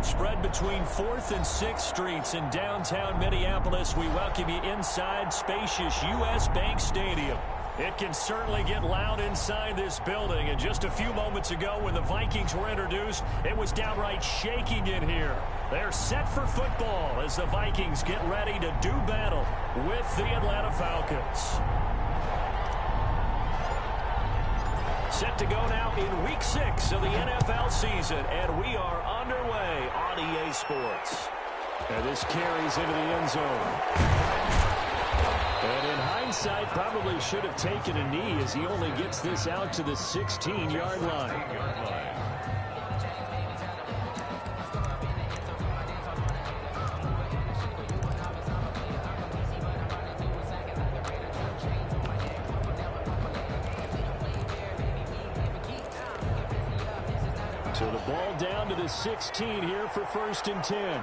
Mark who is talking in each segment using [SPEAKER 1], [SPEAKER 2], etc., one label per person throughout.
[SPEAKER 1] Spread between 4th and 6th Streets in downtown Minneapolis. We welcome you inside spacious U.S. Bank Stadium. It can certainly get loud inside this building. And just a few moments ago when the Vikings were introduced, it was downright shaking in here. They're set for football as the Vikings get ready to do battle with the Atlanta Falcons. Set to go now in Week 6 of the NFL season, and we are underway on EA Sports. And this carries into the end zone. And in hindsight, probably should have taken a knee as he only gets this out to the 16-yard line. So the ball down to the 16 here for 1st and 10.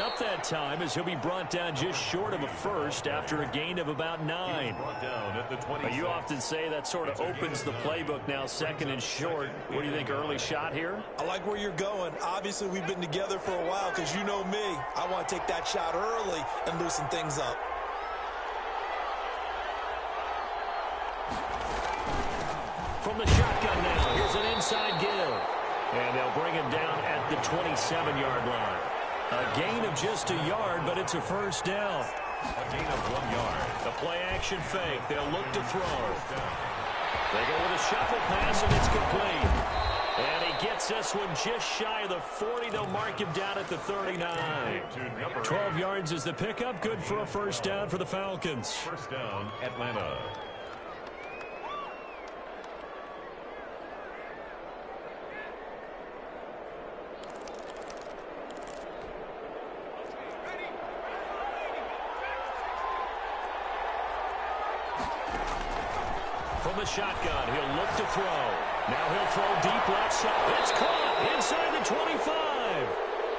[SPEAKER 1] Up that time as he'll be brought down just short of a first after a gain of about 9. But you often say that sort of opens the playbook now, 2nd and short. What do you think, early shot here?
[SPEAKER 2] I like where you're going. Obviously, we've been together for a while because you know me. I want to take that shot early and loosen things up.
[SPEAKER 1] From the shotgun now, here's an inside give. And they'll bring him down at the 27-yard line. A gain of just a yard, but it's a first down.
[SPEAKER 3] A gain of 1 yard.
[SPEAKER 1] The play-action fake. They'll look to throw. They go with a shuffle pass, and it's complete. And he gets this one just shy of the 40. They'll mark him down at the 39. 12 yards is the pickup. Good for a first down for the Falcons.
[SPEAKER 3] First down, Atlanta.
[SPEAKER 1] From the shotgun, he'll look to throw. Now he'll throw deep left side. It's caught inside the 25.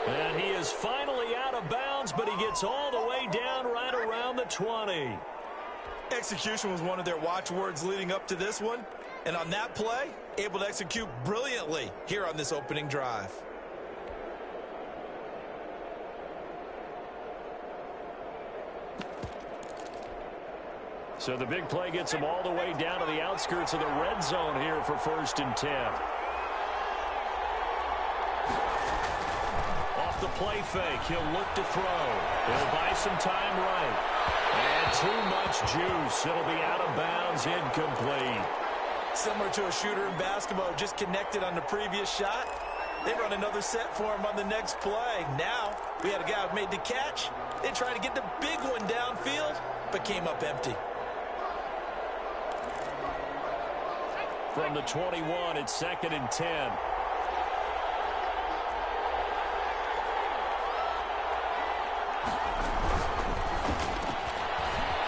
[SPEAKER 1] And he is finally out of bounds, but he gets all the way down right around the 20.
[SPEAKER 2] Execution was one of their watchwords leading up to this one. And on that play, able to execute brilliantly here on this opening drive.
[SPEAKER 1] So the big play gets him all the way down to the outskirts of the red zone here for 1st and 10. Off the play fake, he'll look to throw. He'll buy some time right. And too much juice. It'll be out of bounds, incomplete.
[SPEAKER 2] Similar to a shooter in basketball, just connected on the previous shot. They run another set for him on the next play. Now, we had a guy who made the catch. They tried to get the big one downfield, but came up empty.
[SPEAKER 1] From the 21, it's 2nd and 10.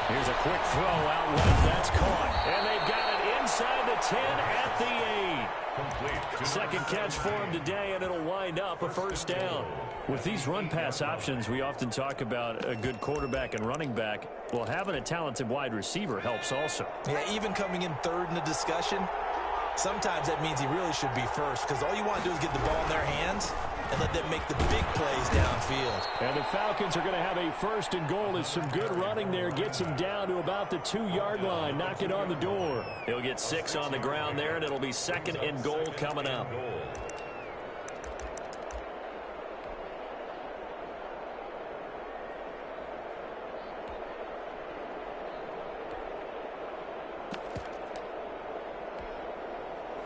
[SPEAKER 1] Here's a quick throw out left. That's caught. And they've got it inside the 10 at the 8. Complete. Second catch for him today, and it'll wind up a first down. With these run-pass options, we often talk about a good quarterback and running back. Well, having a talented wide receiver helps also.
[SPEAKER 2] Yeah, even coming in 3rd in the discussion, sometimes that means he really should be first because all you want to do is get the ball in their hands and let them make the big plays downfield.
[SPEAKER 1] And the Falcons are going to have a 1st and goal as some good running there gets him down to about the 2-yard line. Knock it on the door. He'll get 6 on the ground there, and it'll be 2nd and goal coming up.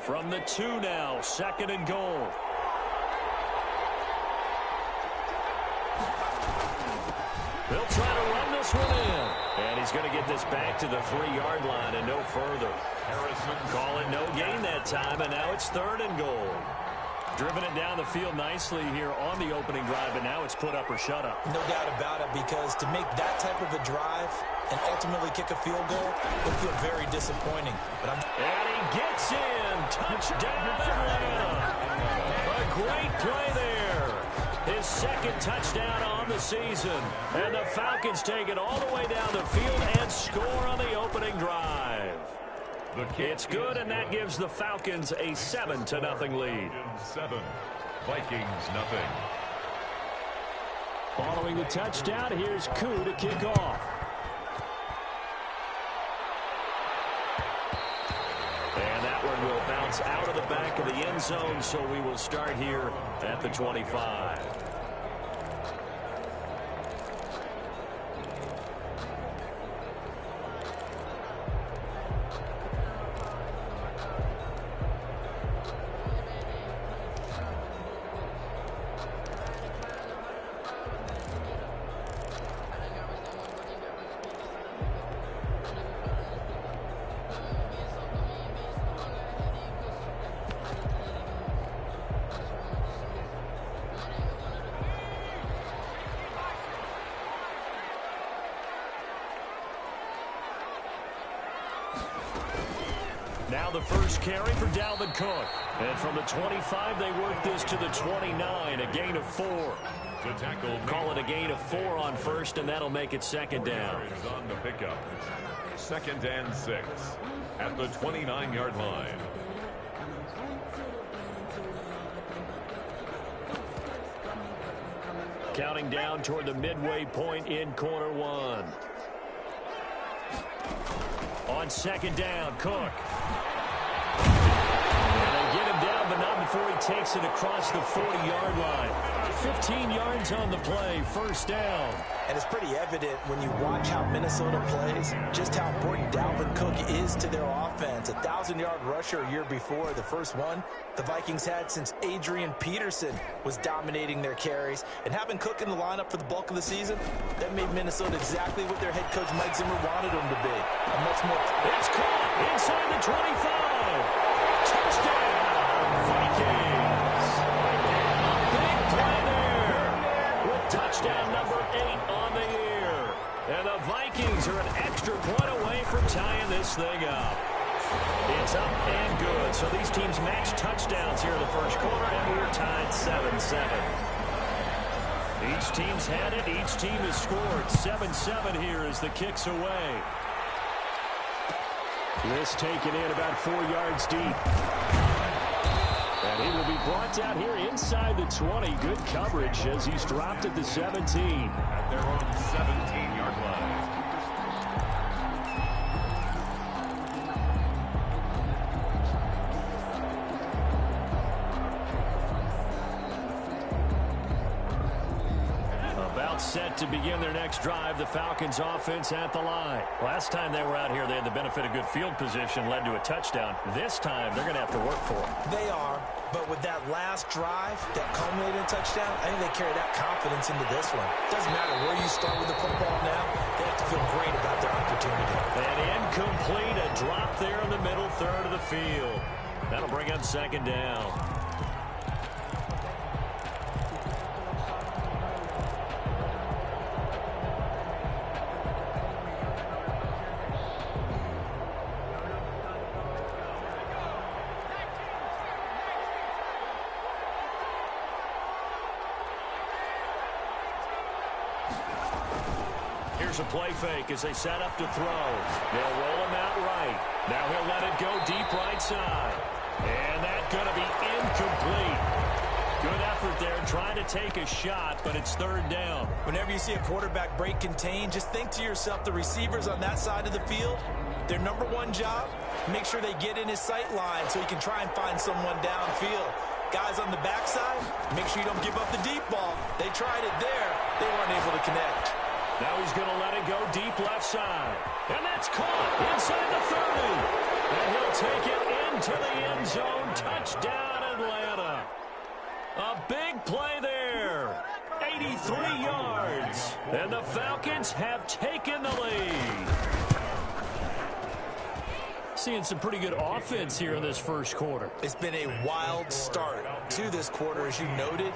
[SPEAKER 1] From the 2 now, 2nd and goal. He'll try to run this one in. And he's going to get this back to the 3-yard line and no further. Call it no gain that time, and now it's 3rd and goal. Driven it down the field nicely here on the opening drive, but now it's put up or shut up.
[SPEAKER 2] No doubt about it, because to make that type of a drive and ultimately kick a field goal would feel very disappointing. And
[SPEAKER 1] he gets in. Touchdown, Atlanta. A great play there. His 2nd touchdown on the season. And the Falcons take it all the way down the field and score on the It's good, and that gives the Falcons a 7-0 lead.
[SPEAKER 3] 7, Vikings nothing.
[SPEAKER 1] Following the touchdown, here's Koo to kick off. And that one will bounce out of the back of the end zone, so we will start here at the 25. Now the first carry for Dalvin Cook. And from the 25, they work this to the 29, a gain of 4.
[SPEAKER 3] The tackle.
[SPEAKER 1] Call it a gain of 4 on first, and that'll make it second down.
[SPEAKER 3] On the pickup. 2nd and 6 at the 29-yard line.
[SPEAKER 1] Counting down toward the midway point in quarter 1. On 2nd down, Cook. And they get him down, but not before he takes it across the 40-yard line. 15 yards on the play, first down.
[SPEAKER 2] And it's pretty evident when you watch how Minnesota plays, just how important Dalvin Cook is to their offense. A 1,000-yard rusher a year before, the first one the Vikings had since Adrian Peterson was dominating their carries. And having Cook in the lineup for the bulk of the season, that made Minnesota exactly what their head coach Mike Zimmer wanted them to be. A much more...
[SPEAKER 1] It's caught inside the 25. Touchdown, Vikings. Big play there with touchdown number 8 on the year. And the Vikings are an extra point away from tying this thing up. It's up and good. So these teams match touchdowns here in the first quarter, and we're tied 7-7. Each team's had it. Each team has scored. 7-7 here as the kick's away. This taken in about 4 yards deep. And he will be brought down here inside the 20. Good coverage as he's dropped at the 17.
[SPEAKER 3] At their own 17-yard line.
[SPEAKER 1] Set to begin their next drive. The Falcons offense at the line. Last time they were out here, they had the benefit of good field position, led to a touchdown. This time, they're going to have to work for it.
[SPEAKER 2] They are, but with that last drive that culminated in a touchdown, I think they carry that confidence into this one. Doesn't matter where you start with the football now, they have to feel great about their opportunity.
[SPEAKER 1] And incomplete, a drop there in the middle third of the field. That'll bring up second down. Here's a play fake as they set up to throw. They'll roll him out right. Now he'll let it go deep right side. And that's going to be incomplete. Good effort there trying to take a shot, but it's third down.
[SPEAKER 2] Whenever you see a quarterback break contain, just think to yourself, the receivers on that side of the field, their number one job, make sure they get in his sight line so he can try and find someone downfield. Guys on the backside, make sure you don't give up the deep ball. They tried it there. They weren't able to connect.
[SPEAKER 1] Now he's going to let it go deep left side. And that's caught inside the 30. And he'll take it into the end zone. Touchdown, Atlanta. A big play there. 83 yards. And the Falcons have taken the lead. Seeing some pretty good offense here in this first quarter.
[SPEAKER 2] It's been a wild start to this quarter, as you noted.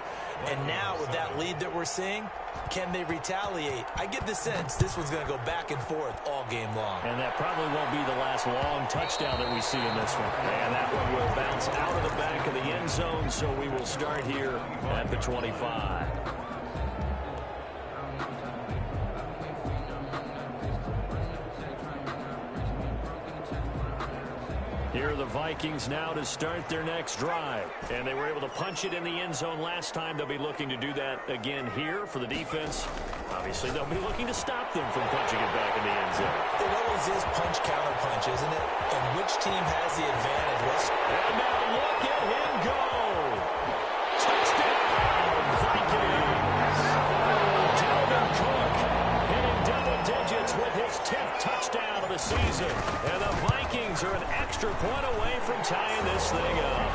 [SPEAKER 2] And now with that lead that we're seeing, can they retaliate? I get the sense this one's going to go back and forth all game long.
[SPEAKER 1] And that probably won't be the last long touchdown that we see in this one. And that one will bounce out of the back of the end zone, so we will start here at the 25. Here are the Vikings now to start their next drive. And they were able to punch it in the end zone last time. They'll be looking to do that again here for the defense. Obviously, they'll be looking to stop them from punching it back in the end zone.
[SPEAKER 2] It always is punch-counter-punch, isn't it? And which team has the advantage?
[SPEAKER 1] And now look at him go. Touchdown, Vikings. Dalvin Cook hitting double digits with his 10th touchdown of the season. And the Vikings are an extra point away from tying this thing up.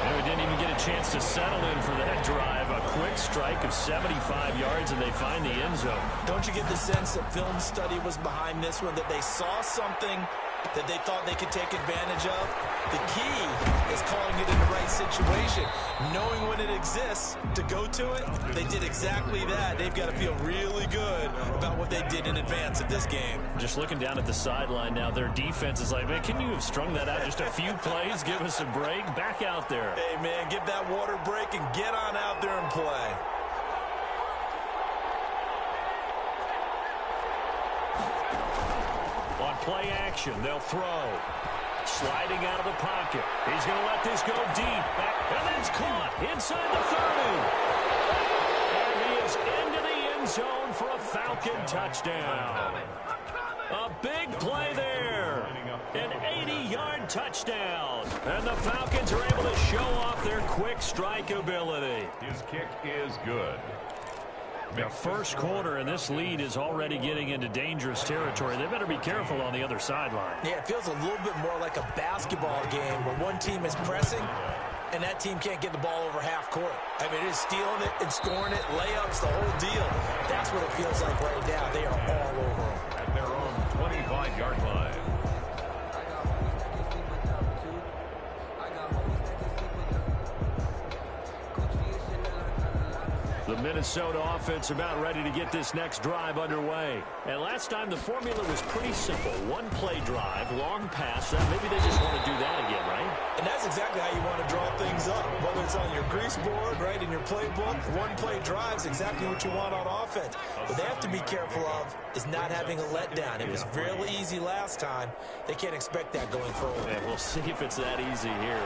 [SPEAKER 1] And we didn't even get a chance to settle in for that drive. A quick strike of 75 yards, and they find the end zone.
[SPEAKER 2] Don't you get the sense that film study was behind this one, that they saw something that they thought they could take advantage of? The key is calling it in the right situation. Knowing when it exists to go to it, they did exactly that. They've got to feel really good about what they did in advance of this game.
[SPEAKER 1] Just looking down at the sideline now, their defense is like, man, can you have strung that out just a few plays? Give us a break. Back out there.
[SPEAKER 2] Hey, man, give that water break and get on out there and play.
[SPEAKER 1] On play action, they'll throw. Sliding out of the pocket. He's going to let this go deep. Back, and it's caught inside the 30. And he is into the end zone for a Falcon touchdown. A big play there. An 80-yard touchdown. And the Falcons are able to show off their quick strike ability.
[SPEAKER 3] His kick is good.
[SPEAKER 1] The first quarter, and this lead is already getting into dangerous territory. They better be careful on the other sideline.
[SPEAKER 2] Yeah, it feels a little bit more like a basketball game where one team is pressing and that team can't get the ball over half court. I mean, it is stealing it and scoring it, layups, the whole deal. That's what it feels like right now. They are all over them.
[SPEAKER 3] At their own 25-yard line.
[SPEAKER 1] The Minnesota offense about ready to get this next drive underway. And last time the formula was pretty simple. One-play drive, long pass. Maybe they just want to do that again, right?
[SPEAKER 2] And that's exactly how you want to draw things up. Whether it's on your grease board, right, in your playbook, one-play drive is exactly what you want on offense. What they have to be careful of is not having a letdown. It was real easy last time. They can't expect that going forward.
[SPEAKER 1] And we'll see if it's that easy here.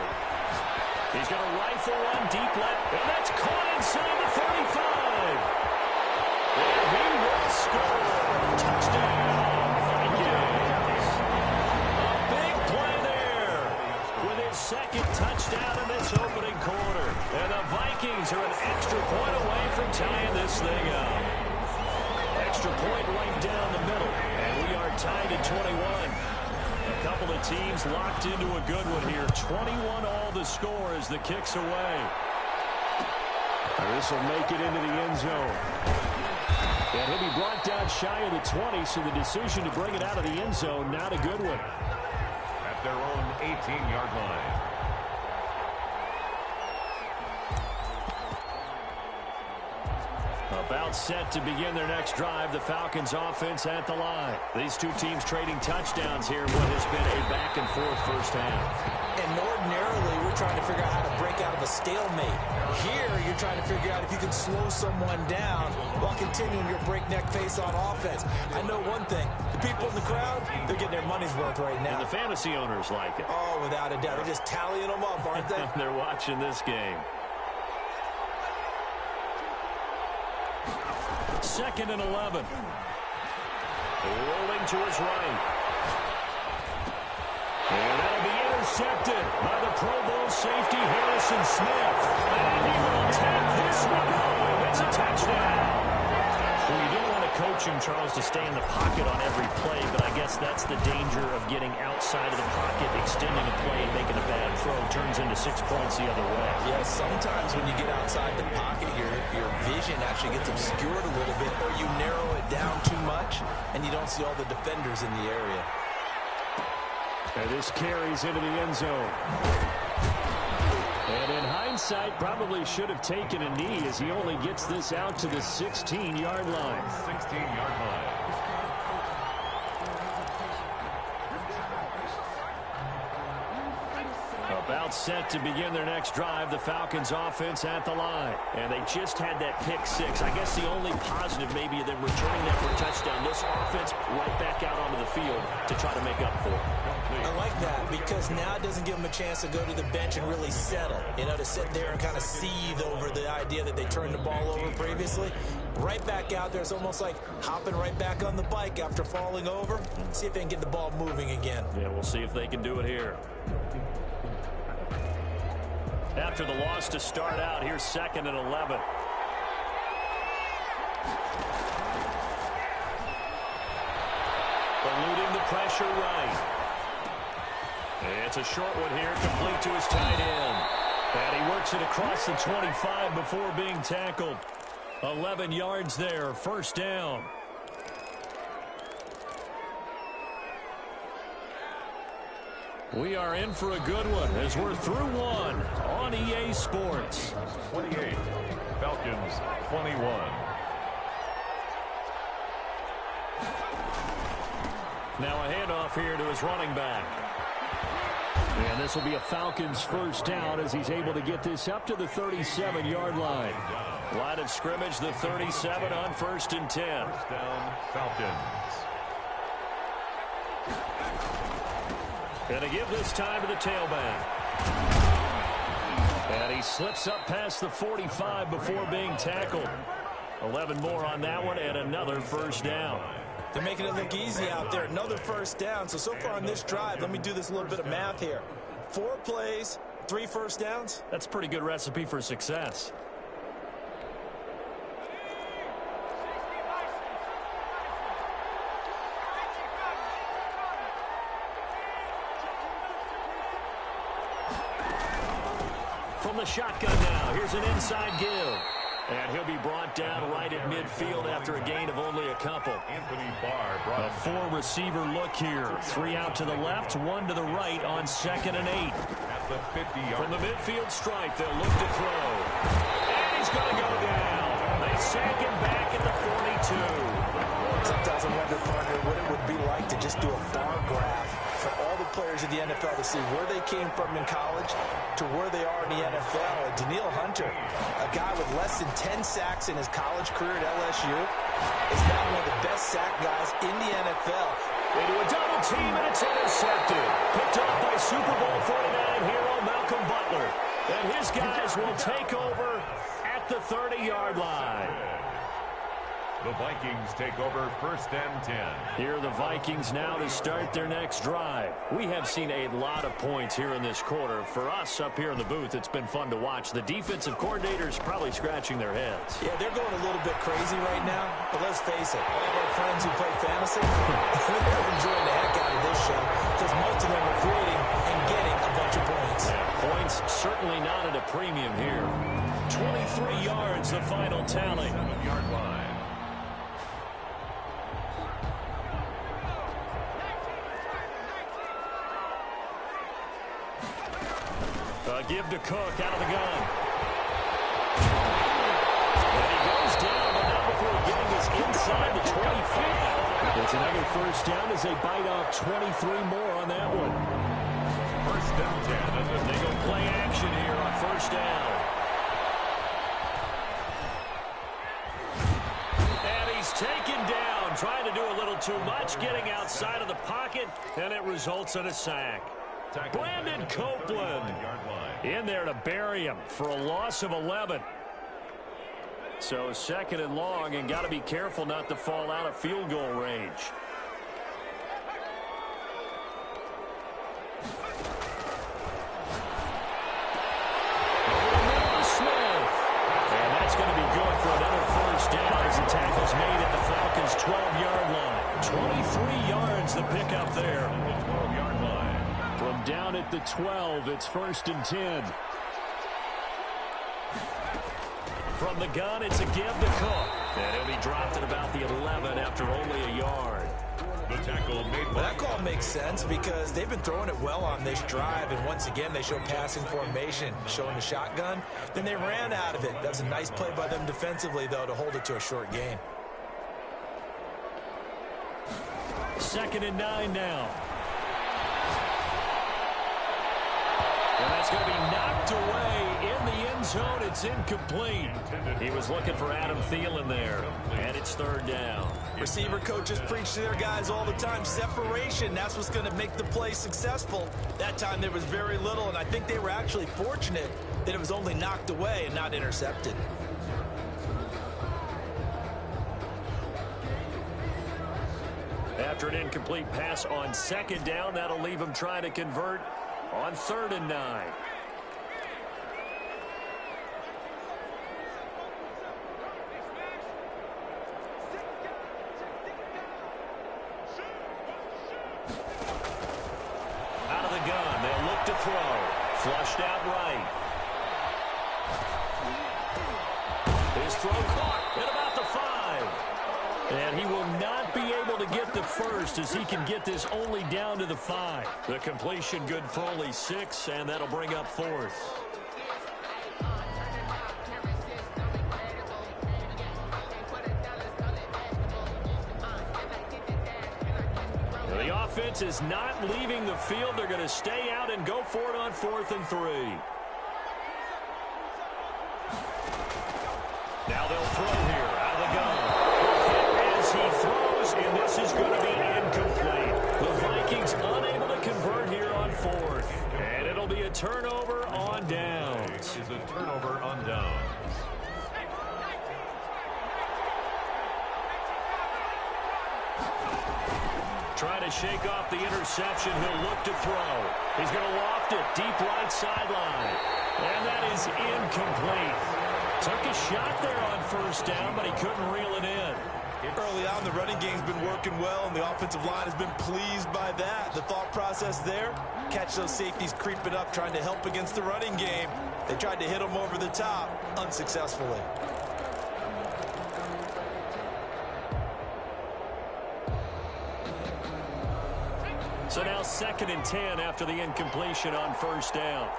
[SPEAKER 1] He's going to rifle one deep left, and that's caught inside the 35. And he will score. Touchdown, Vikings. A big play there with his second touchdown in this opening quarter. And the Vikings are an extra point away from tying this thing up. Extra point right down the middle, and we are tied at 21. A couple of teams locked into a good one here. 21 all the score as the kick's away. And this will make it into the end zone. And he'll be brought down shy of the 20, so the decision to bring it out of the end zone, not a good one.
[SPEAKER 3] At their own 18-yard line.
[SPEAKER 1] About set to begin their next drive. The Falcons offense at the line. These two teams trading touchdowns here in what has been a back-and-forth first half.
[SPEAKER 2] And ordinarily, we're trying to figure out how to break out of a stalemate. Here, you're trying to figure out if you can slow someone down while continuing your breakneck pace on offense. I know one thing. The people in the crowd, they're getting their money's worth right now.
[SPEAKER 1] And the fantasy owners like it.
[SPEAKER 2] Oh, without a doubt. They're just tallying them up, aren't they?
[SPEAKER 1] They're watching this game. 2nd and 11. Rolling to his right. And that'll be intercepted by the Pro Bowl safety Harrison Smith. And he will take this one home. It's a touchdown. Well, you don't want to coach him, Charles, to stay in the pocket on every play, but I guess that's the danger of getting outside of the pocket, extending a play, and making a bad throw. Turns into 6 points the other way.
[SPEAKER 2] Yeah, sometimes when you get outside the pocket, your vision actually gets obscured a little bit, or you narrow it down too much, and you don't see all the defenders in the area.
[SPEAKER 1] And this carries into the end zone. And in hindsight, probably should have taken a knee as he only gets this out to the 16-yard line.
[SPEAKER 3] 16-yard line.
[SPEAKER 1] About set to begin their next drive. The Falcons offense at the line. And they just had that pick six. I guess the only positive maybe of them returning that for a touchdown. This offense right back out onto the field to try to make up for it.
[SPEAKER 2] I like that because now it doesn't give them a chance to go to the bench and really settle. You know, to sit there and kind of seethe over the idea that they turned the ball over previously. Right back out there. It's almost like hopping right back on the bike after falling over. See if they can get the ball moving again.
[SPEAKER 1] Yeah, we'll see if they can do it here. After the loss to start out, here's 2nd and 11. Eluding the pressure right. It's a short one here, complete to his tight end. And he works it across the 25 before being tackled. 11 yards there, first down. We are in for a good one as we're through one on EA Sports.
[SPEAKER 3] 28, Falcons 21.
[SPEAKER 1] Now a handoff here to his running back. And this will be a Falcons first down as he's able to get this up to the 37-yard line. Line of scrimmage, the 37 on 1st and 10.
[SPEAKER 3] First down, Falcons.
[SPEAKER 1] Going to give this time to the tailback. And he slips up past the 45 before being tackled. 11 more on that one and another first down.
[SPEAKER 2] They're making it look easy out there. Another first down. So far on this drive, let me do this little bit of math here. 4 plays, 3 first downs.
[SPEAKER 1] That's a pretty good recipe for success. From the shotgun now, here's an inside give. And he'll be brought down right at midfield after a gain of only a couple.
[SPEAKER 3] Anthony Barr brought
[SPEAKER 1] A 4-receiver look here. 3 out to the left, 1 to the right on 2nd and 8.
[SPEAKER 3] at the 50-yard.
[SPEAKER 1] From the midfield stripe, they'll look to throw. And he's going to go down. They sack him back at the 42.
[SPEAKER 2] Sometimes I wonder, partner, what it would be like to just do a bar graph for all the players of the NFL to see where they came from in college to where they are in the NFL. And Danielle Hunter, a guy with less than 10 sacks in his college career at LSU, is now one of the best sack guys in the NFL.
[SPEAKER 1] Into a double team, and it's intercepted. Picked off by Super Bowl 49 hero Malcolm Butler. And his guys will take over at the 30-yard line.
[SPEAKER 3] The Vikings take over 1st and 10.
[SPEAKER 1] Here are the Vikings now to start their next drive. We have seen a lot of points here in this quarter. For us up here in the booth, it's been fun to watch. The defensive coordinators probably scratching their heads.
[SPEAKER 2] Yeah, they're going a little bit crazy right now. But let's face it, all of our friends who play fantasy, they're enjoying the heck out of this show because most of them are creating and getting a bunch of points.
[SPEAKER 1] Yeah, points certainly not at a premium here. 23 yards, the final tally.
[SPEAKER 3] 7-yard line.
[SPEAKER 1] Give to Cook out of the gun. And he goes down, but not before getting this inside the 25. It's another first down as they bite off 23 more on that one.
[SPEAKER 3] 1st and 10.
[SPEAKER 1] They go play action here on 1st down. And he's taken down, trying to do a little too much, getting outside of the pocket, and it results in a sack. Brandon Copeland in there to bury him for a loss of 11. So 2nd and long, and got to be careful not to fall out of field goal range. Smith. And that's going to be good for another first down as the tackle's made at the Falcons' 12-yard line. 23 yards the pickup there.
[SPEAKER 3] The 12-yard line.
[SPEAKER 1] From down at the 12, it's 1st and 10. From the gun, it's a give to Cook. And he'll be dropped at about the 11 after only a yard.
[SPEAKER 3] The tackle made by...
[SPEAKER 2] That call makes sense because they've been throwing it well on this drive, and once again they show passing formation, showing the shotgun. Then they ran out of it. That was a nice play by them defensively, though, to hold it to a short gain.
[SPEAKER 1] 2nd and 9 now. And that's going to be knocked away in the end zone. It's incomplete. He was looking for Adam Thielen there. And it's third down.
[SPEAKER 2] Receiver coaches preach to their guys all the time. Separation, that's what's going to make the play successful. That time there was very little, and I think they were actually fortunate that it was only knocked away and not intercepted.
[SPEAKER 1] After an incomplete pass on second down, that'll leave him trying to convert on 3rd and 9. Out of the gun, they'll look to throw. Flushed out right. His throw caught at about the 5. And he will not be able to get the first as he can get this only down to the 5. The completion good for only 6, and that'll bring up 4th. The offense is not leaving the field. They're going to stay out and go for it on 4th and 3. Now they'll throw here out of the gun. As he throws, and this is going to be incomplete. The Vikings unable to convert here on 4th. And it'll be a turnover on downs.
[SPEAKER 3] This is a turnover on downs.
[SPEAKER 1] Trying to shake off the interception. He'll look to throw. He's going to loft it deep right sideline. And that is incomplete. Took a shot there on 1st down, but he couldn't reel it in.
[SPEAKER 2] Early on, the running game's been working well, and the offensive line has been pleased by that. The thought process there, catch those safeties creeping up, trying to help against the running game. They tried to hit them over the top, unsuccessfully.
[SPEAKER 1] So now 2nd and 10 after the incompletion on 1st down.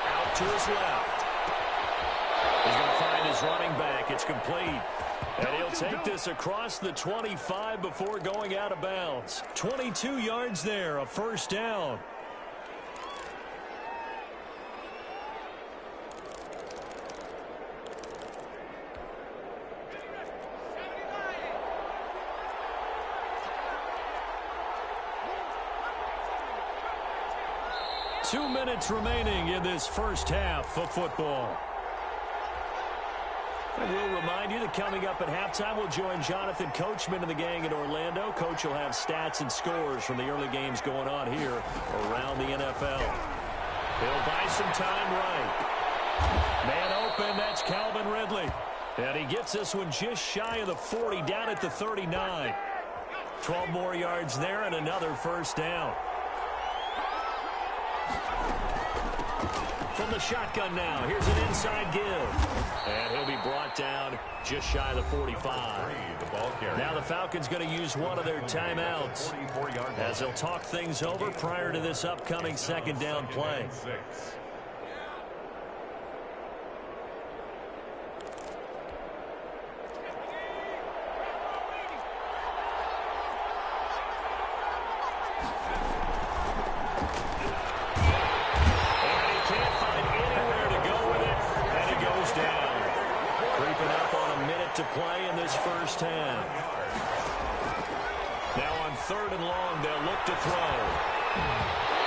[SPEAKER 1] Out to his left. He's going to find his running back. It's complete. And he'll take this across the 25 before going out of bounds. 22 yards there, a 1st down. Two minutes remaining in this first half of football. And we'll remind you that coming up at halftime, we'll join Jonathan Coachman and the gang in Orlando. Coach will have stats and scores from the early games going on here around the NFL. He'll buy some time right. Man open, that's Calvin Ridley. And he gets this one just shy of the 40, down at the 39. 12 more yards there and another 1st down. From the shotgun now, here's an inside give. And he'll be brought down just shy of the 45. Now the Falcons going to use one of their timeouts as they'll talk things over prior to this upcoming 2nd down play. To play in this first half. Now on 3rd and long, they'll look to throw.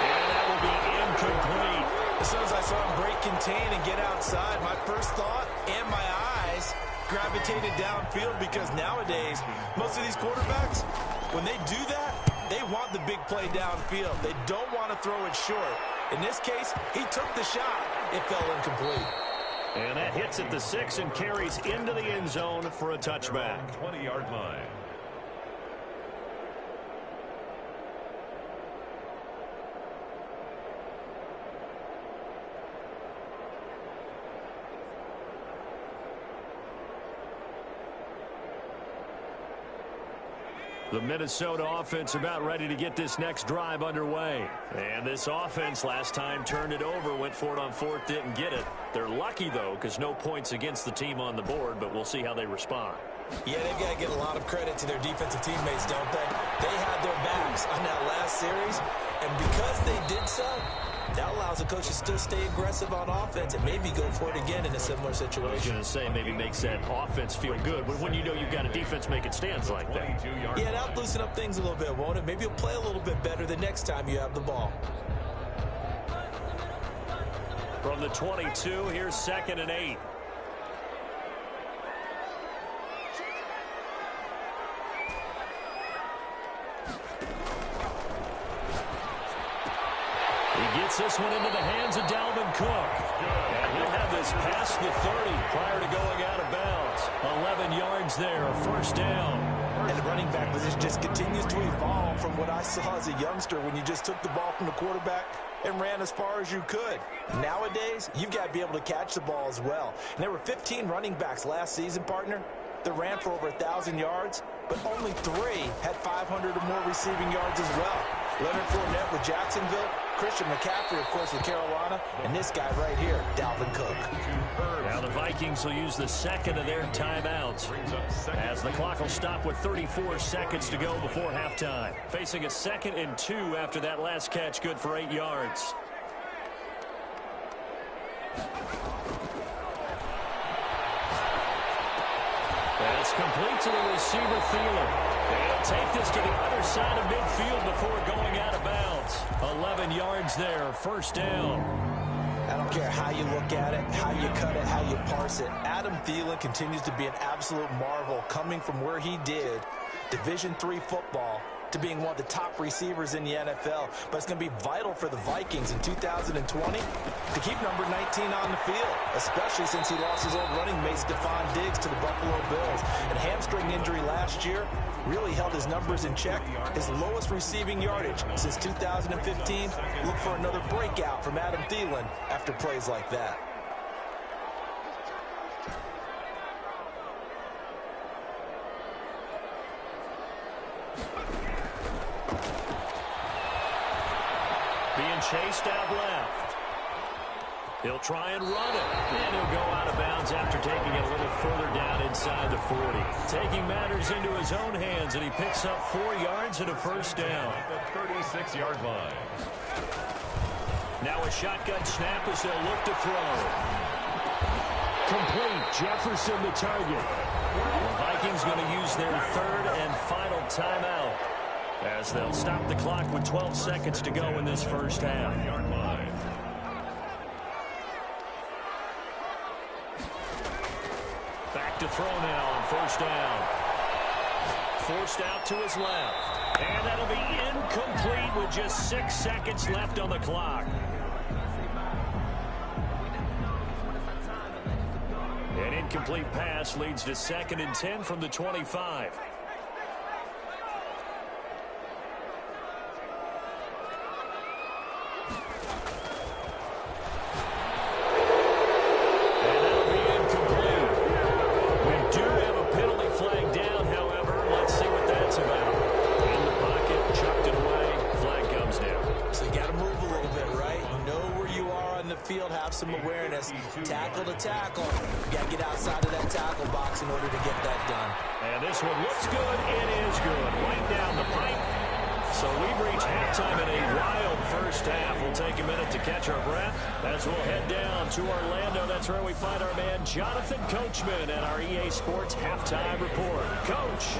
[SPEAKER 1] And that will be incomplete.
[SPEAKER 2] As soon as I saw him break contain and get outside, my first thought and my eyes gravitated downfield, because nowadays, most of these quarterbacks, when they do that, they want the big play downfield. They don't want to throw it short. In this case, he took the shot. It fell incomplete.
[SPEAKER 1] And that hits at the 6 and carries into the end zone for a touchback.
[SPEAKER 3] 20-yard line.
[SPEAKER 1] The Minnesota offense about ready to get this next drive underway. And this offense last time turned it over, went for it on fourth, didn't get it. They're lucky, though, because no points against the team on the board, but we'll see how they respond.
[SPEAKER 2] Yeah, they've got to get a lot of credit to their defensive teammates, don't they? They had their backs on that last series, and because they did so, that allows the coach to still stay aggressive on offense and maybe go for it again in a similar situation.
[SPEAKER 1] I was going to say maybe makes that offense feel good, but when you know you've got a defense making stands like that.
[SPEAKER 2] Yeah, that'll loosen up things a little bit, won't it? Maybe you'll play a little bit better the next time you have the ball.
[SPEAKER 1] From the 22, here's 2nd and 8. Gets this one into the hands of Dalvin Cook. And he'll have this past the 30 prior to going out of bounds. 11 yards there, a first down.
[SPEAKER 2] And the running back position just continues to evolve from what I saw as a youngster when you just took the ball from the quarterback and ran as far as you could. Nowadays, you've got to be able to catch the ball as well. And there were 15 running backs last season, partner, that ran for over 1,000 yards, but only 3 had 500 or more receiving yards as well. Leonard Fournette with Jacksonville, Christian McCaffrey, of course, with Carolina, and this guy right here, Dalvin Cook.
[SPEAKER 1] Now the Vikings will use the second of their timeouts as the clock will stop with 34 seconds to go before halftime. Facing a 2nd and 2 after that last catch, good for 8 yards. That's complete to the receiver, Thielen. They'll take this to the other side of midfield before going out of bounds. 11 yards there, first down.
[SPEAKER 2] I don't care how you look at it, how you cut it, how you parse it. Adam Thielen continues to be an absolute marvel coming from where he did, Division III football, to being one of the top receivers in the NFL. But it's going to be vital for the Vikings in 2020 to keep number 19 on the field, especially since he lost his old running mate, Stephon Diggs, to the Buffalo Bills. And hamstring injury last year really held his numbers in check. His lowest receiving yardage since 2015. Look for another breakout from Adam Thielen after plays like that.
[SPEAKER 1] Being chased out left. He'll try and run it. And he'll go out of bounds after taking it a little further down inside the 40. Taking matters into his own hands, and he picks up 4 yards and a first down.
[SPEAKER 3] At the 36-yard line.
[SPEAKER 1] Now a shotgun snap as they'll look to throw. Complete. Jefferson the target. The Vikings going to use their 3rd and final timeout as they'll stop the clock with 12 seconds to go in this first half. Back to throw now on first down. Forced out to his left. And that'll be incomplete with just 6 seconds left on the clock. An incomplete pass leads to 2nd and 10 from the 25.
[SPEAKER 2] Some awareness, tackle to tackle. You got to get outside of that tackle box in order to get that done.
[SPEAKER 1] And this one looks good. It is good. Right down the pipe. So we've reached halftime in a wild first half. We'll take a minute to catch our breath as we'll head down to Orlando. That's where we find our man Jonathan Coachman and our EA Sports halftime report. Coach.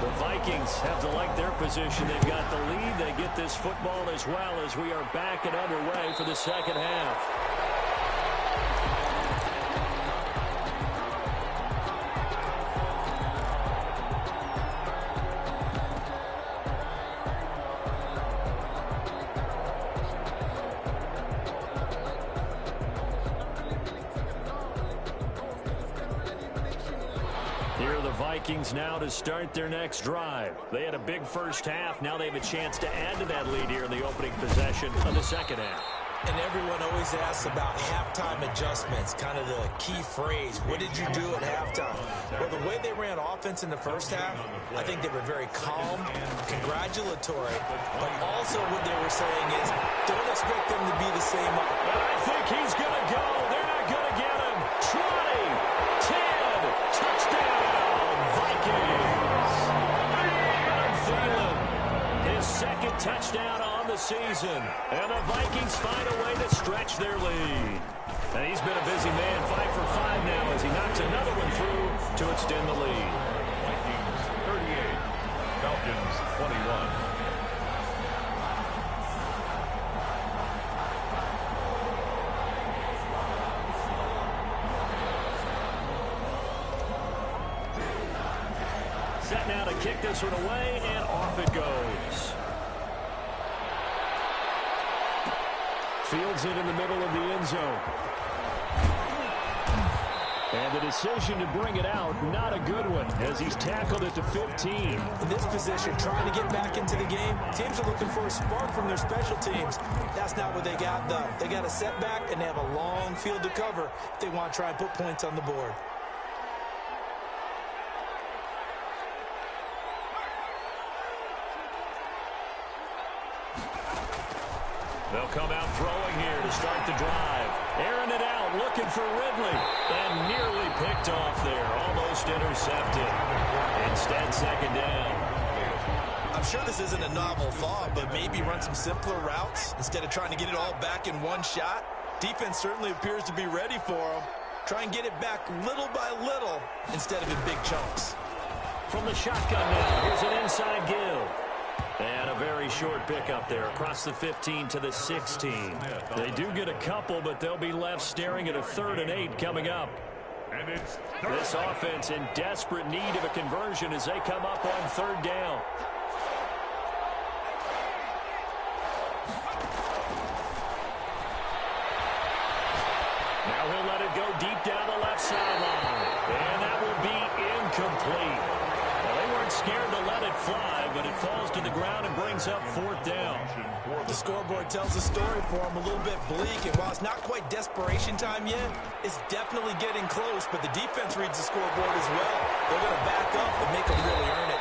[SPEAKER 1] The Vikings have to like their position. They've got the lead. They get this football as well as we are back and underway for the second half. Vikings now to start their next drive. They had a big first half. Now they have a chance to add to that lead here in the opening possession of the second half.
[SPEAKER 2] And everyone always asks about halftime adjustments, kind of the key phrase. What did you do at halftime? Well, the way they ran offense in the first half, I think they were very calm, congratulatory, but also what they were saying is don't expect them to be the same.
[SPEAKER 1] I think he's going to go. They're not going to get him. 20, 10, touchdown, Vikings. Adam Thielen, his second touchdown on the season. And the Vikings find a way to stretch their lead. And he's been a busy man, 5 for 5 now as he knocks another one through to extend the lead.
[SPEAKER 3] Vikings 38, Falcons 21.
[SPEAKER 1] Set now to kick this one away, and off it goes. Fields it in the middle of the end zone. And the decision to bring it out, not a good one, as he's tackled it to 15.
[SPEAKER 2] In this position, trying to get back into the game, teams are looking for a spark from their special teams. That's not what they got, though. They got a setback, and they have a long field to cover if they want to try and put points on the board.
[SPEAKER 1] They'll come out throwing here to start the drive. Airing it out, looking for Ridley. And nearly picked off there. Almost intercepted. Instead, second down.
[SPEAKER 2] I'm sure this isn't a novel thought, but maybe run some simpler routes instead of trying to get it all back in one shot. Defense certainly appears to be ready for them. Try and get it back little by little instead of in big chunks.
[SPEAKER 1] From the shotgun now, here's an inside give. And a very short pickup there across the 15 to the 16. They do get a couple, but they'll be left staring at a 3rd and 8 coming up.
[SPEAKER 3] And it's
[SPEAKER 1] This offense in desperate need of a conversion as they come up on 3rd down. Now he'll let it go deep down the left sideline. And that will be incomplete. Well, they weren't scared to let it fly, but it falls to the ground and brings up 4th down.
[SPEAKER 2] The scoreboard tells a story for them, a little bit bleak, and while it's not quite desperation time yet, it's definitely getting close, but the defense reads the scoreboard as well. They're going to back up and make them really earn it.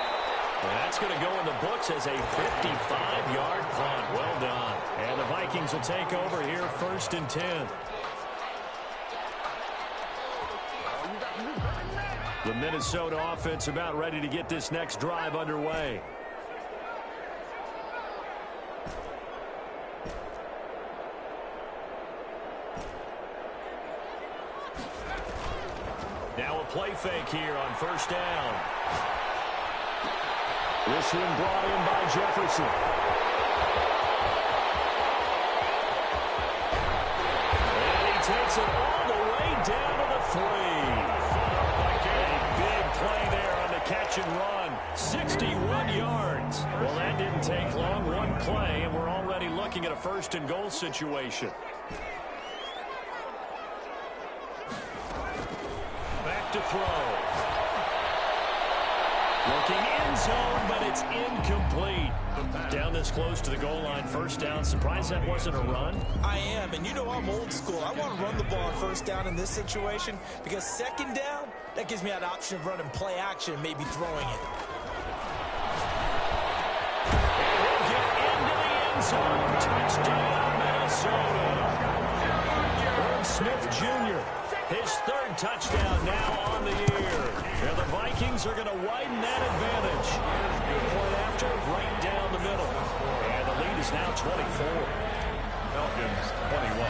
[SPEAKER 1] And that's going to go in the books as a 55-yard punt. Well done. And the Vikings will take over here 1st and 10. The Minnesota offense about ready to get this next drive underway. Now a play fake here on 1st down. This one brought in by Jefferson. And he takes it all the way down to the 3. Play there on the catch and run. 61 yards. Well, that didn't take long. One play, and we're already looking at a 1st and goal situation. Back to throw. Looking end zone, but it's incomplete. Down this close to the goal line, 1st down. Surprised that wasn't a run?
[SPEAKER 2] I am, and you know I'm old school. I want to run the ball on 1st down in this situation because 2nd down, that gives me that option of running play action and maybe throwing it.
[SPEAKER 1] And he'll get into the end zone. Touchdown, Minnesota. Herb Smith Jr., his 3rd touchdown now on the year. And the Vikings are going to widen that advantage. Point after, right down the middle. And the lead is now 24.
[SPEAKER 3] Falcons 21.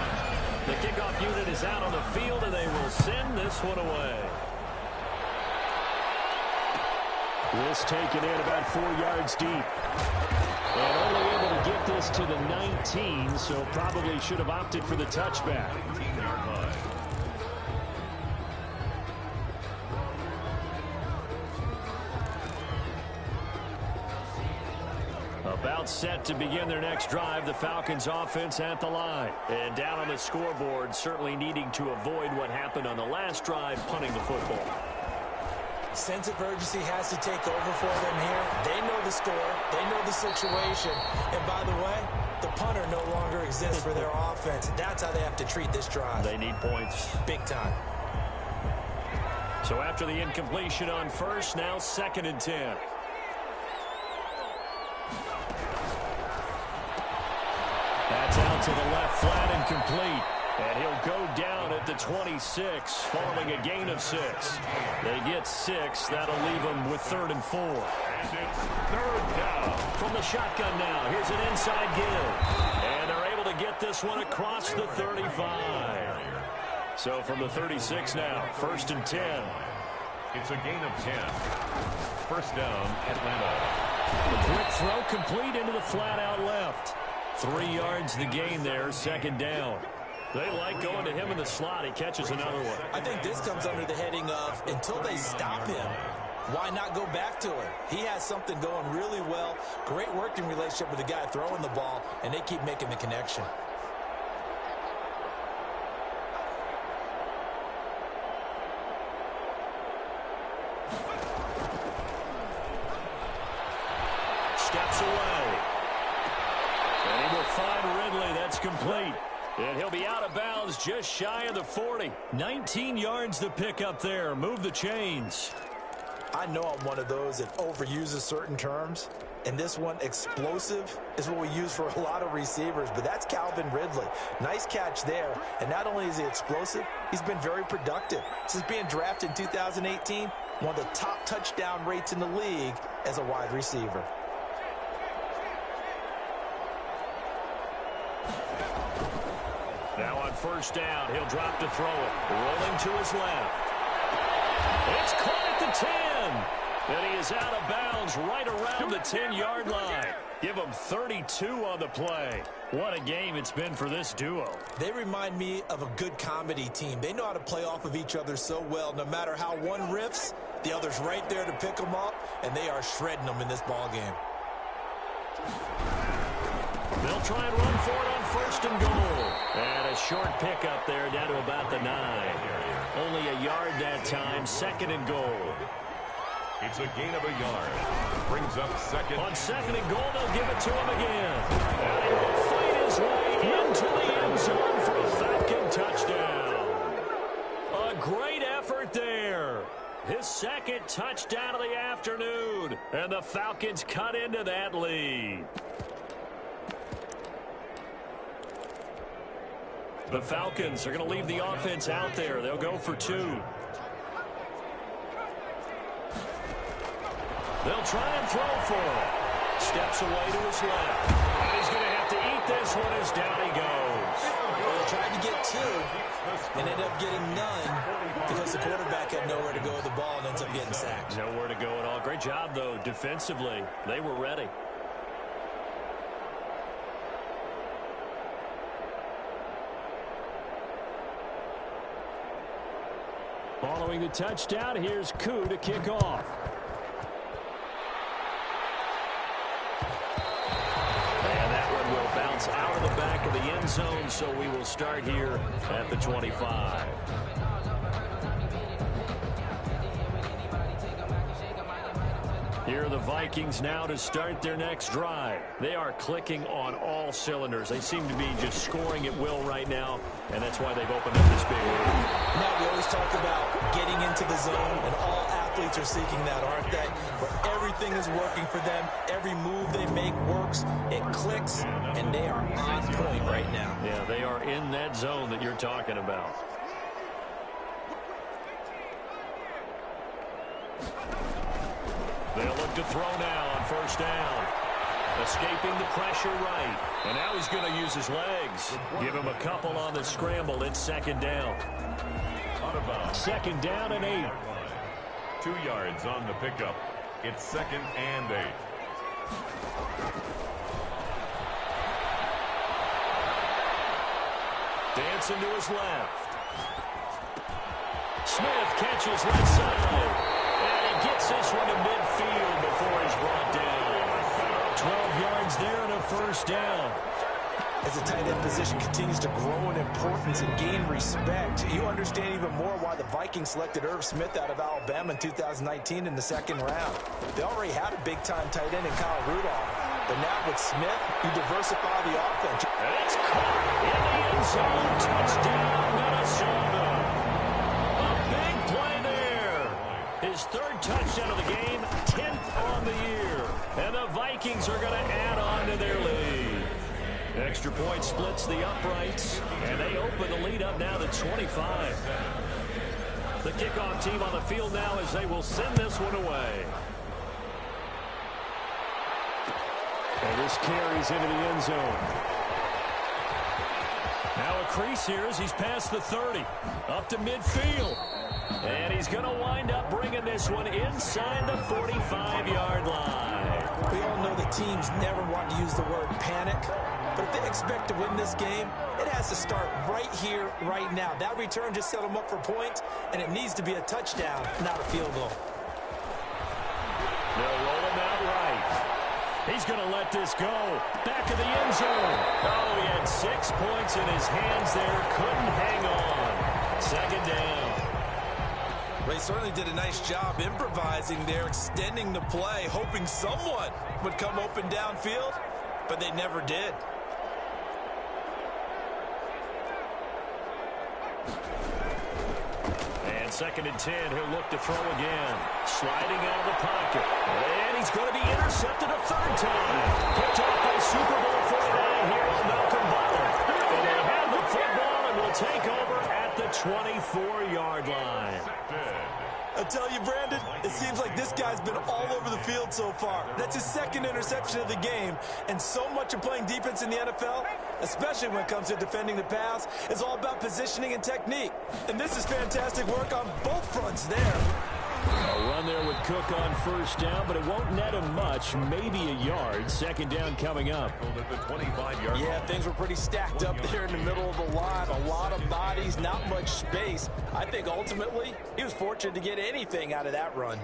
[SPEAKER 1] The kickoff unit is out on the field, and they will send this one away. This taken in about 4 yards deep. And only able to get this to the 19, so probably should have opted for the touchback.
[SPEAKER 3] 18-yard line.
[SPEAKER 1] About set to begin their next drive, the Falcons offense at the line. And down on the scoreboard, certainly needing to avoid what happened on the last drive, punting the football.
[SPEAKER 2] Sense of urgency has to take over for them here. They know the score. They know the situation. And by the way, The punter no longer exists for their offense. That's how they have to treat this drive.
[SPEAKER 1] They need points.
[SPEAKER 2] Big time.
[SPEAKER 1] So after the incompletion on first, now 2nd and 10. That's out to the left, flat and complete. And he'll go down at the 26, following a gain of 6. They get 6. That'll leave them with 3rd and 4.
[SPEAKER 3] And it's 3rd down.
[SPEAKER 1] From the shotgun now, here's an inside give. And they're able to get this one across the 35. So from the 36 now, 1st and 10.
[SPEAKER 3] It's a gain of 10. 1st down, Atlanta.
[SPEAKER 1] The quick throw complete into the flat out left. 3 yards the gain there, 2nd down. They like going to him in the slot. He catches another one.
[SPEAKER 2] I think this comes under the heading of until they stop him, why not go back to him? He has something going really well. Great working relationship with the guy throwing the ball, and they keep making the connection.
[SPEAKER 1] Steps away. And he will find Ridley. That's complete. And he'll be out of bounds just shy of the 40. 19 yards to pick up there. Move the chains.
[SPEAKER 2] I know I'm one of those that overuses certain terms. And this one, explosive, is what we use for a lot of receivers. But that's Calvin Ridley. Nice catch there. And not only is he explosive, he's been very productive. Since being drafted in 2018, one of the top touchdown rates in the league as a wide receiver.
[SPEAKER 1] Now on 1st down, he'll drop to throw it. Rolling to his left. It's caught at the 10. And he is out of bounds right around the 10-yard line. Give him 32 on the play. What a game it's been for this duo.
[SPEAKER 2] They remind me of a good comedy team. They know how to play off of each other so well. No matter how one riffs, the other's right there to pick them up, and they are shredding them in this ball game.
[SPEAKER 1] They'll try and run for it on 1st and goal. And a short pickup there down to about the 9. Only a yard that time, 2nd and goal.
[SPEAKER 3] It's a gain of a yard. Brings up 2nd.
[SPEAKER 1] On 2nd and goal, they'll give it to him again. And he will fight his way into the end zone for a Falcon touchdown. A great effort there. His 2nd touchdown of the afternoon. And the Falcons cut into that lead. The Falcons are going to leave the offense out there. They'll go for 2. They'll try and throw for it. Steps away to his left. And he's going to have to eat this one as down he goes.
[SPEAKER 2] Well, they tried to get 2 and ended up getting none because the quarterback had nowhere to go with the ball and ends up getting sacked.
[SPEAKER 1] Nowhere to go at all. Great job, though, defensively. They were ready. Following the touchdown, here's Koo to kick off. And that one will bounce out of the back of the end zone, so we will start here at the 25. Here are the Vikings now to start their next drive. They are clicking on all cylinders. They seem to be just scoring at will right now, and that's why they've opened up this big lead.
[SPEAKER 2] Now we always talk about getting into the zone, and all athletes are seeking that, aren't they? Where everything is working for them, every move they make works, it clicks, and they are on point right now.
[SPEAKER 1] Yeah, they are in that zone that you're talking about. They'll look to throw now on 1st down. Escaping the pressure right. And now he's going to use his legs. Give him a couple on the scramble. It's 2nd down. 2nd down and 8.
[SPEAKER 3] 2 yards on the pickup. It's 2nd and 8.
[SPEAKER 1] Dancing to his left. Smith catches left side. And he gets this one to midfield before he's brought down. 12 yards there and a 1st down.
[SPEAKER 2] As the tight end position continues to grow in importance and gain respect, you understand even more why the Vikings selected Irv Smith out of Alabama in 2019 in the 2nd round. They already had a big-time tight end in Kyle Rudolph. But now with Smith, you diversify the offense.
[SPEAKER 1] And it's caught in the end zone. Touchdown, Minnesota. A big play there. His third touchdown of the game, 10th on the year. And the Vikings are going to add on to their lead. Extra point splits the uprights, and they open the lead up now to 25. The kickoff team on the field now as they will send this one away. And this carries into the end zone. Now a crease here as he's past the 30. Up to midfield. And he's going to wind up bringing this one inside the 45-yard line.
[SPEAKER 2] We all know that teams never want to use the word panic. But if they expect to win this game, it has to start right here, right now. That return just set them up for points, and it needs to be a touchdown, not a field goal.
[SPEAKER 1] They'll roll him out right. He's going to let this go. Back of the end zone. Oh, he had 6 points in his hands there. Couldn't hang on. Second down.
[SPEAKER 2] They certainly did a nice job improvising there, extending the play, hoping someone would come open downfield, but they never did.
[SPEAKER 1] And 2nd and 10, he'll look to throw again. Sliding out of the pocket. And he's going to be intercepted a third time. Picked off by Super Bowl 49 hero Malcolm Butler. And they have the football and will take over at the 24-yard line.
[SPEAKER 2] I tell you, Brandon, it seems like this guy's been all over the field so far. That's his 2nd interception of the game. And so much of playing defense in the NFL, especially when it comes to defending the pass, is all about positioning and technique. And this is fantastic work on both fronts there.
[SPEAKER 1] A run there with Cook on first down, but it won't net him much, maybe a yard. 2nd down coming up.
[SPEAKER 2] Yeah, things were pretty stacked up there in the middle of the line. A lot of bodies, not much space. I think ultimately he was fortunate to get anything out of that run.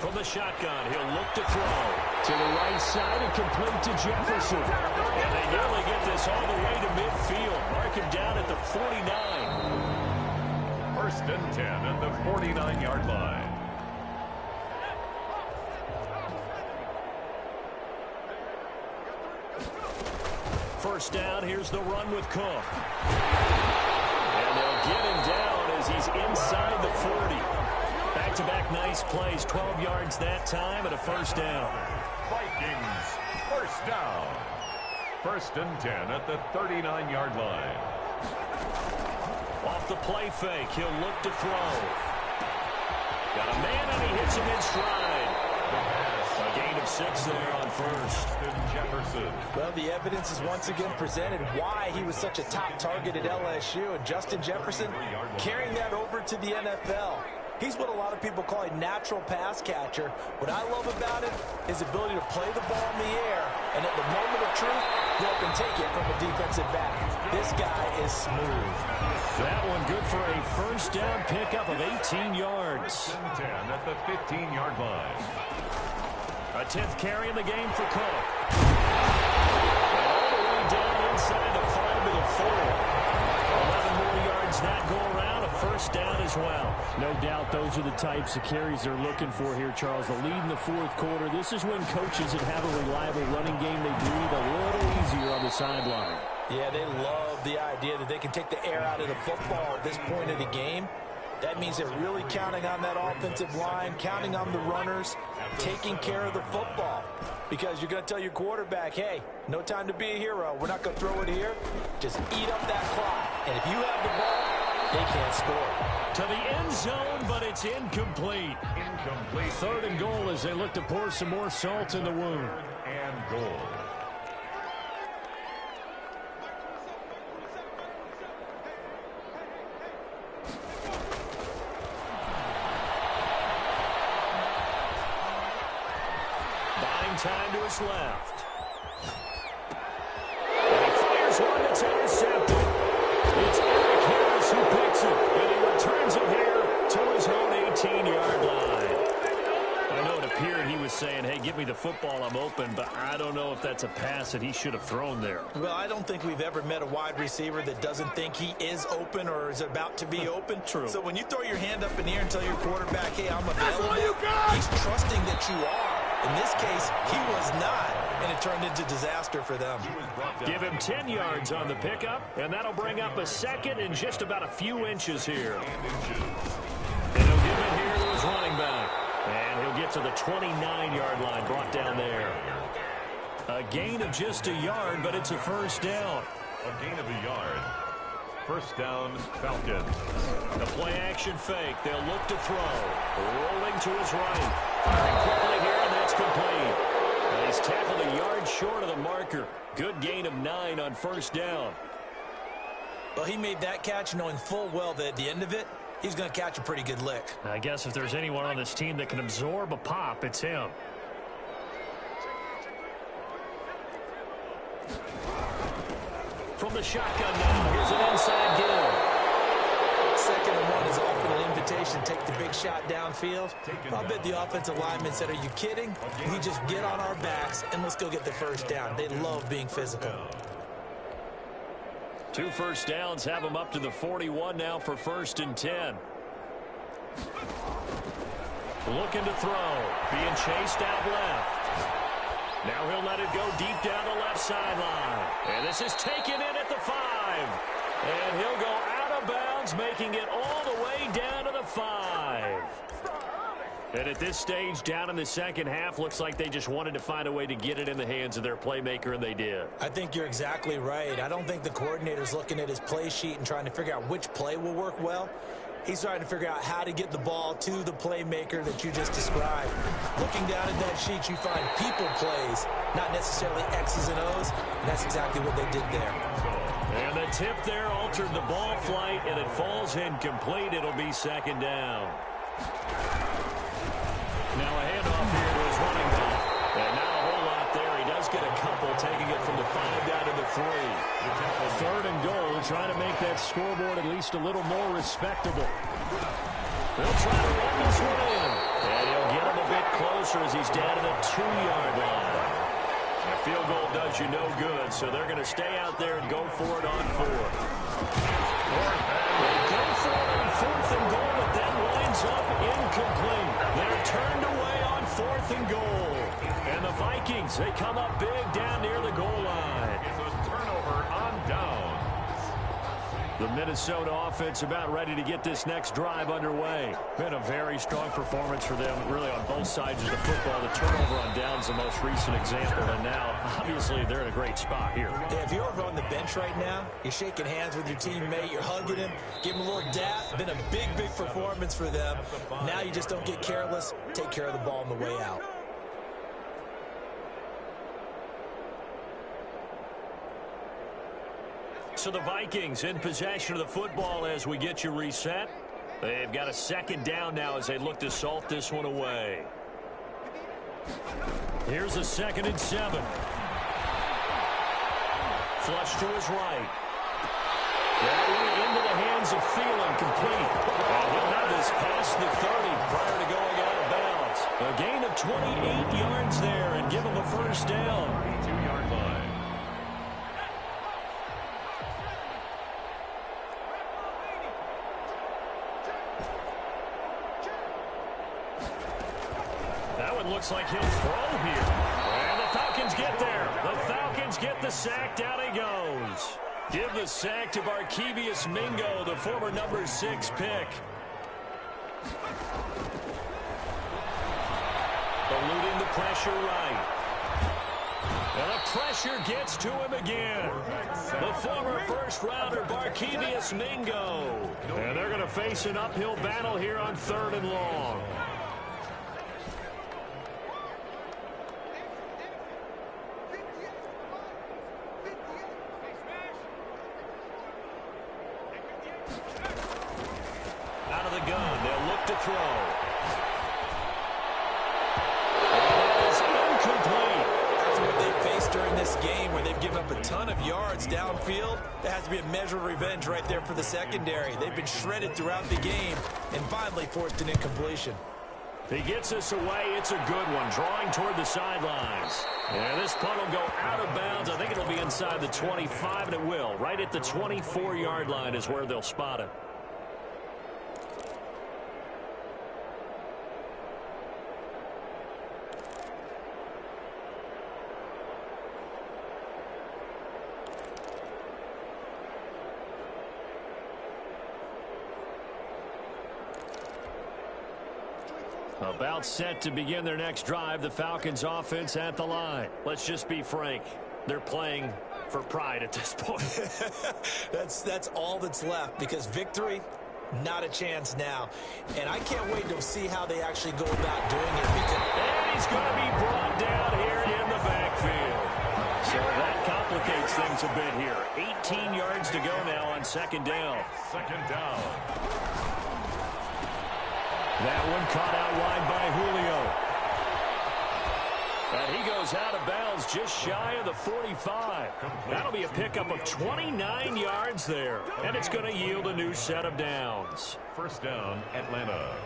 [SPEAKER 1] From the shotgun, he'll look to throw. To the right side and complete to Jefferson. And they nearly get this all the way to midfield. Mark him down at the 49.
[SPEAKER 3] 1st and 10 at the 49-yard line.
[SPEAKER 1] First down, here's the run with Cook. And they'll get him down as he's inside the 40. Back-to-back nice plays, 12 yards that time and a first down.
[SPEAKER 3] Vikings, first down. 1st and 10 at the 39-yard line.
[SPEAKER 1] Off the play fake, he'll look to throw. Got a man and he hits him in stride. A gain of 6 there on first.
[SPEAKER 3] Jefferson.
[SPEAKER 2] Well, the evidence is once again presented why he was such a top target at LSU. And Justin Jefferson carrying that over to the NFL. He's what a lot of people call a natural pass catcher. What I love about it is the ability to play the ball in the air and at the moment of truth, go up and take it from a defensive back. This guy is smooth.
[SPEAKER 1] That one good for a first down pickup of 18 yards.
[SPEAKER 3] 10 at the 15-yard line.
[SPEAKER 1] A 10th carry in the game for Cook. And all the way down inside the 5 to the 4. 11 more yards that go around. A first down as well. No doubt those are the types of carries they're looking for here, Charles. The lead in the 4th quarter. This is when coaches that have a reliable running game, they breathe a little easier on the sideline.
[SPEAKER 2] Yeah, they love the idea that they can take the air out of the football at this point of the game. That means they're really counting on that offensive line, counting on the runners, taking care of the football. Because you're going to tell your quarterback, hey, no time to be a hero. We're not going to throw it here. Just eat up that clock. And if you have the ball, they can't score.
[SPEAKER 1] To the end zone, but it's incomplete. 3rd and goal as they look to pour some more salt in the wound.
[SPEAKER 3] And goal.
[SPEAKER 1] Time to his left. And he fires one that's intercepted. It's Eric Harris who picks it, and he returns it here to his own 18-yard line. I know it appeared he was just saying, hey, give me the football, I'm open, but I don't know if that's a pass that he should have thrown there.
[SPEAKER 2] Well, I don't think we've ever met a wide receiver that doesn't think he is open or is about to be open.
[SPEAKER 1] True.
[SPEAKER 2] So when you throw your hand up in the air and tell your quarterback, hey, I'm available, he's trusting that you are. In this case, he was not, and it turned into disaster for them.
[SPEAKER 1] Give him 10 yards on the pickup, and that'll bring up a second and just about a few inches here. And he'll give it here to his running back. And he'll get to the 29-yard line, brought down there. A gain of just a yard, but it's a first down.
[SPEAKER 3] A gain of a yard. First down, Falcons.
[SPEAKER 1] The play-action fake. They'll look to throw. Rolling to his right. Firing quickly here, and that's complete. And he's tackled a yard short of the marker. Good gain of 9 on first down.
[SPEAKER 2] Well, he made that catch knowing full well that at the end of it, he's going to catch a pretty good lick.
[SPEAKER 1] I guess if there's anyone on this team that can absorb a pop, it's him. From the shotgun now, here's an inside give.
[SPEAKER 2] 2nd and 1 is often an invitation to take the big shot downfield. I'll bet the offensive lineman said, are you kidding? We just get on our backs and let's go get the first down. They love being physical.
[SPEAKER 1] 2 first downs have him up to the 41 now for 1st and 10. Looking to throw. Being chased out left. Now he'll let it go deep down the left sideline. And this is taken in at the 5. And he'll go out of bounds, making it all the way down to the 5. And at this stage, down in the second half, looks like they just wanted to find a way to get it in the hands of their playmaker, and they did.
[SPEAKER 2] I think you're exactly right. I don't think the coordinator's looking at his play sheet and trying to figure out which play will work well. He's trying to figure out how to get the ball to the playmaker that you just described. Looking down at that sheet, you find people plays, not necessarily X's and O's, and that's exactly what they did there.
[SPEAKER 1] And the tip there altered the ball flight, and it falls incomplete. It'll be 2nd down. Now a handoff here to his running back. And not a whole lot there. He does get a couple, taking it from the 5 down to the 3. 3rd and goal, trying to make that scoreboard at least a little more respectable. They'll try to run this one in. And he'll get him a bit closer as he's down to the 2-yard line. A field goal does you no good, so they're going to stay out there and go for it on 4th. They go for it on 4th and goal, but that winds up incomplete. They're turned away on 4th and goal. And the Vikings, they come up big down near the goal line.
[SPEAKER 3] It's a turnover on downs.
[SPEAKER 1] The Minnesota offense about ready to get this next drive underway. Been a very strong performance for them, really, on both sides of the football. The turnover on downs, the most recent example, and now, obviously, they're in a great spot here.
[SPEAKER 2] Yeah, if you're over on the bench right now, you're shaking hands with your teammate, you're hugging him, give him a little dap. Been a big, big performance for them. Now you just don't get careless. Take care of the ball on the way out.
[SPEAKER 1] So the Vikings in possession of the football as we get you reset. They've got a 2nd down now as they look to salt this one away. Here's a 2nd and 7. Flush to his right. That one into the hands of Thielen, complete. And he'll have this past the 30 prior to going out of bounds. A gain of 28 yards there and give him a first down.
[SPEAKER 3] 32-yard line.
[SPEAKER 1] Looks like he'll throw here. And the Falcons get there. The Falcons get the sack. Down he goes. Give the sack to Barkevious Mingo, the former number 6 pick. Eluding the pressure right. And the pressure gets to him again. The former first-rounder Barkevious Mingo. And they're going to face an uphill battle here on 3rd and long. To throw. It is incomplete.
[SPEAKER 2] After what they faced during this game where they've given up a ton of yards downfield, there has to be a measure of revenge right there for the secondary. They've been shredded throughout the game and finally forced an incompletion.
[SPEAKER 1] He gets us away. It's a good one. Drawing toward the sidelines. And this punt will go out of bounds. I think it'll be inside the 25, and it will. Right at the 24-yard line is where they'll spot it. About set to begin their next drive. The Falcons offense at the line. Let's just be frank. They're playing for pride at this point.
[SPEAKER 2] That's all that's left, because victory, not a chance now. And I can't wait to see how they actually go about doing it.
[SPEAKER 1] And he's going to be brought down here in the backfield. So that complicates things a bit here. 18 yards to go now on second down.
[SPEAKER 3] Second down.
[SPEAKER 1] That one caught out wide by Julio. And he goes out of bounds just shy of the 45. That'll be a pickup of 29 yards there. And it's going to yield a new set of downs.
[SPEAKER 3] First down, Atlanta.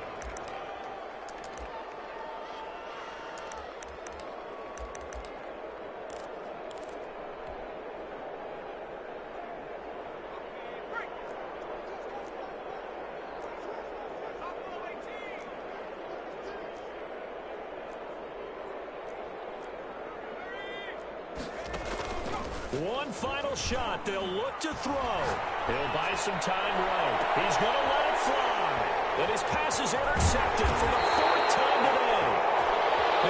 [SPEAKER 1] One final shot. They'll look to throw. He'll buy some time right. He's going to let it fly. And his pass is intercepted for the fourth time today.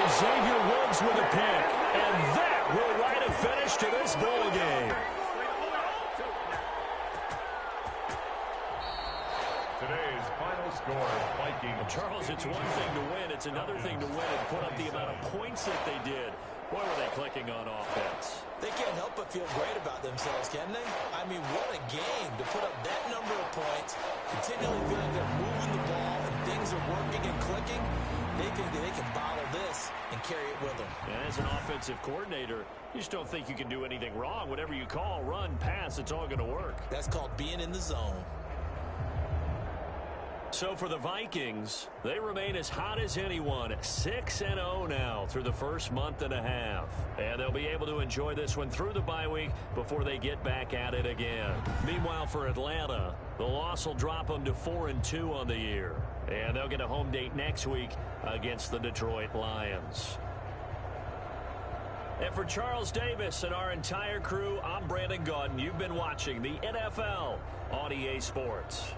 [SPEAKER 1] And Xavier Woods with a pick. And that will write a finish to this ball game.
[SPEAKER 3] Today's final score, Vikings.
[SPEAKER 1] Charles, it's one thing to win. It's another thing to win and put up the amount of points that they did. Boy, were they clicking on offense.
[SPEAKER 2] They can't help but feel great about themselves, can they? I mean, what a game to put up that number of points, continually feeling they're moving the ball and things are working and clicking. They think that they can bottle this and carry it with them.
[SPEAKER 1] And as an offensive coordinator, you just don't think you can do anything wrong. Whatever you call, run, pass, it's all going to work.
[SPEAKER 2] That's called being in the zone.
[SPEAKER 1] So for the Vikings, they remain as hot as anyone, 6-0 now through the first month and a half. And they'll be able to enjoy this one through the bye week before they get back at it again. Meanwhile, for Atlanta, the loss will drop them to 4-2 on the year. And they'll get a home date next week against the Detroit Lions. And for Charles Davis and our entire crew, I'm Brandon Gaudin. You've been watching the NFL on EA Sports.